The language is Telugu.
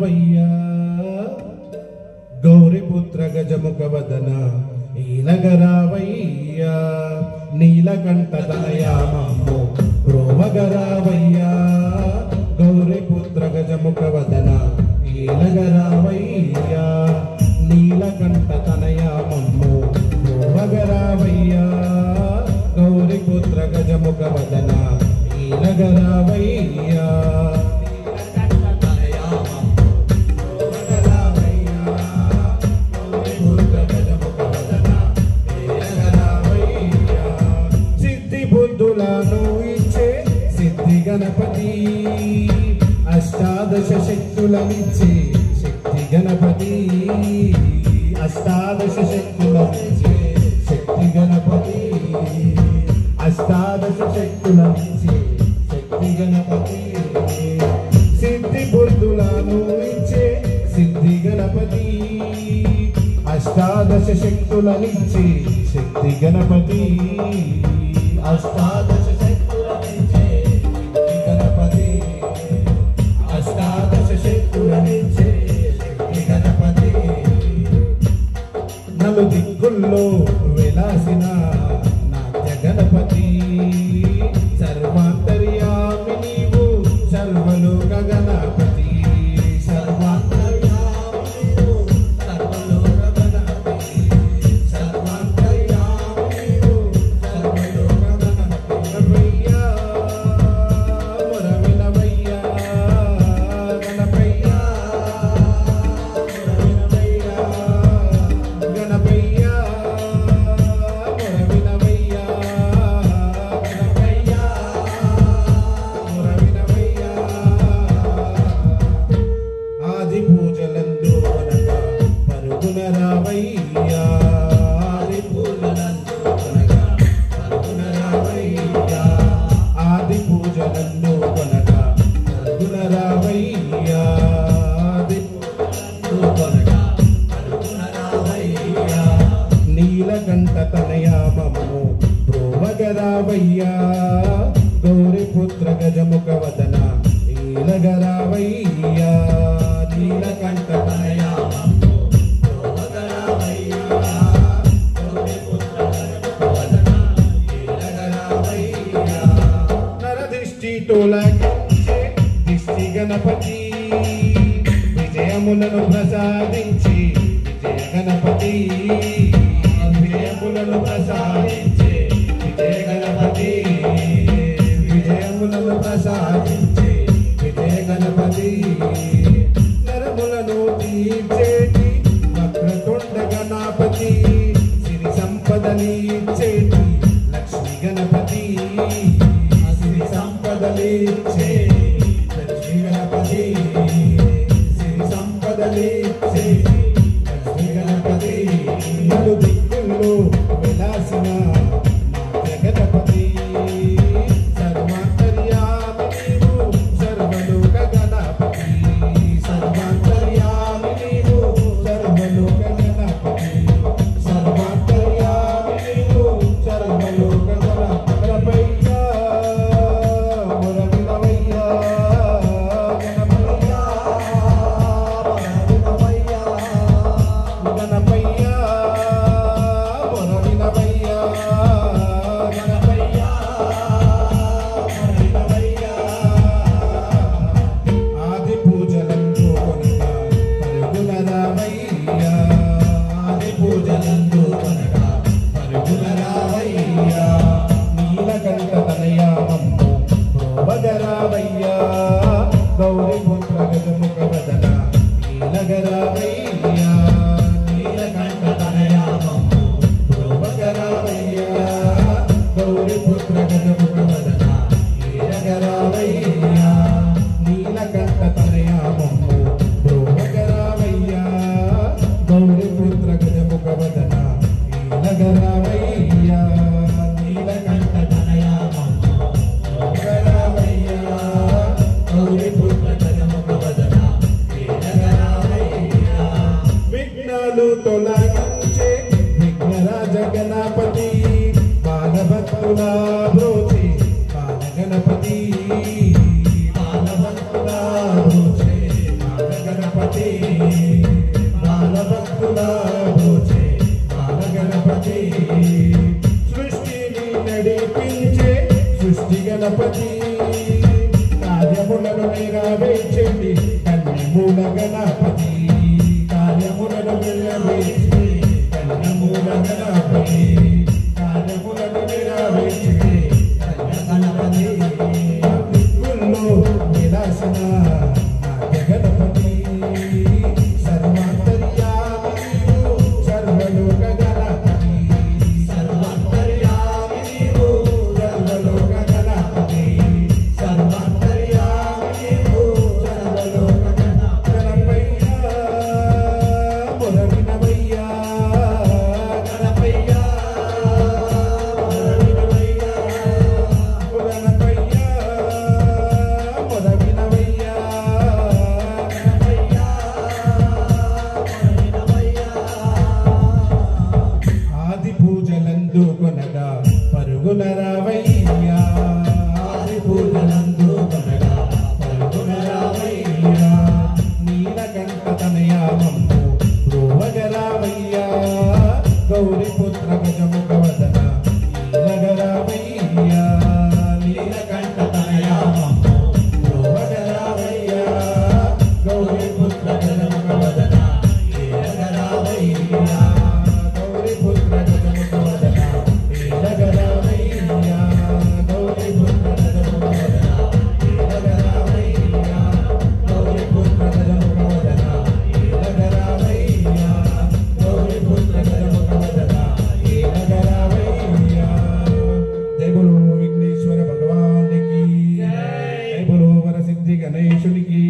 రావయ్యా గౌరీపుత్ర గజముఖ వదన ఈలగరావయ్యా నీలకంఠ తనయామమ్ము ప్రోమగరావయ్యా గౌరీపుత్ర గజముఖ వదన ఈలగరావయ్యా నీలకంఠ తనయామమ్ము ప్రోమగరావయ్యా గౌరీపుత్ర గజముఖ వదన ఈలగరావయ్యా సిద్ధి గణపతి అష్టాదశ శక్తులనిచ్చే శక్తి గణపతి అష్టాదశ శక్తులనిచ్చే శక్తి గణపతి అష్టాదశ శక్తులనిచ్చే శక్తి గణపతి సిద్ధి బుద్ధులను ఇచ్చే సిద్ధి గణపతి అష్టాదశ శక్తులనిచ్చే శక్తి గణపతి అష్టాదశ శక్తులనిచ్చే శక్తి గణపతి అష్టాదశ శక్తులనిచ్చే శక్తి గణపతి నలు దిక్కుల్లో వెలాసిన నాట్య గణపతి సర్వాంతర్యామి నీవు సర్వలోక గణపతి సర్వాంతర్యామి నీవు సర్వలోక గణపతి సర్వాంతర్యామి నీవు సర్వలోక గణపయ్యా మురవినవయ్యా గణపయ్యా మురవినవయ్యా గణపయ్యా మురవినవయ్యా గణపయ్యా మురవినవయ్యా ఆది పూజలందు అనగా పరుగున రావయ్యా ఆది పూజలందు అనగా పరుగున రావయ్యా ఆది పూజలందు అనగా పరుగున రావయ్యా ఆది పూజలందు అనగా పరుగున రావయ్యా నీలకంఠ తనయామమ్ము ప్రోమగరావయ్యా గౌరీపుత్ర గజముఖ వదన ఈలగరావయ్యా నీలకంఠ తనయామమ్ము ప్రోమగరావయ్యా గౌరీపుత్ర గజముఖ వదన ఈలగరావయ్యా నరదృష్టి తొలగించే దిష్టి గణపతి విజయములను ప్రసాదించి విజయ గణపతి విజయములను ప్రసాదించే విజయ గణపతి విజయములను ప్రసాదించే విజయ గణపతి నరములను తీర్చేటి వక్రతుండ గణపతి సిరి సంపదలిచ్చేటి లక్ష్మీ గణపతి సిరి సంపదలిచ్చే లక్ష్మీ గణపతి సిరి సంపదలిచ్చే లక్ష్మీ గణపతి నలు దిక్కుల్లో వెలాసిన నాట్య గణపతి సర్వాంతర్యామి నీవు సర్వలోక గణపతి సర్వాంతర్యామి నీవు సర్వలోక గణపతి సర్వాంతర్యామి నీవు సర్వలోక గణపయ్యా మురవినవయ్యా గణపతి కార్యములను నెరవేర్చే కన్నమూల గణపతి కార్యములను నెరవేర్చే గణపతి దిక్కుల్లో విలాసన నాట్య గణపతి సర్వాంతర్యామి సర్వలోక గణపతి సర్వాంతర్యామి సర్వలోక గణపతి సర్వాంతర్యామి సర్వలోక గణపయ్య మురవినవయ్య గణపయ్య మురవినవయ్య గణపయ్య మురవినవయ్య గణపయ్య మురవినవయ్య ఆది పూజలందు కొనగా పరుగున రావయ్య ఆది పూజలందు కొనగా పరుగున రావయ్య నీలకంఠ తనయామము బ్రోవగరావయ్య గౌరీపుత్ర గజముఖ వదన నీలగరావయ్య నీలకంఠ తనయామము బ్రోవగరావయ్య గౌరీపుత్ర గజముఖ వదన నీలగరావయ్య గౌరీపుత్ర గజముఖ వదన నీలగరావయ్య గౌరీపుత్ర గజముఖ వదన నీలగరావయ్య గౌరీపుత్ర గజముఖ వదన నీలగరావయ్య గౌరీపుత్ర గజముఖ వదన నీలగరావయ్య జై బోలో విఘ్నేశ్వర భగవాన్ కి జై బోలో వరసిద్ధి గణేశునికి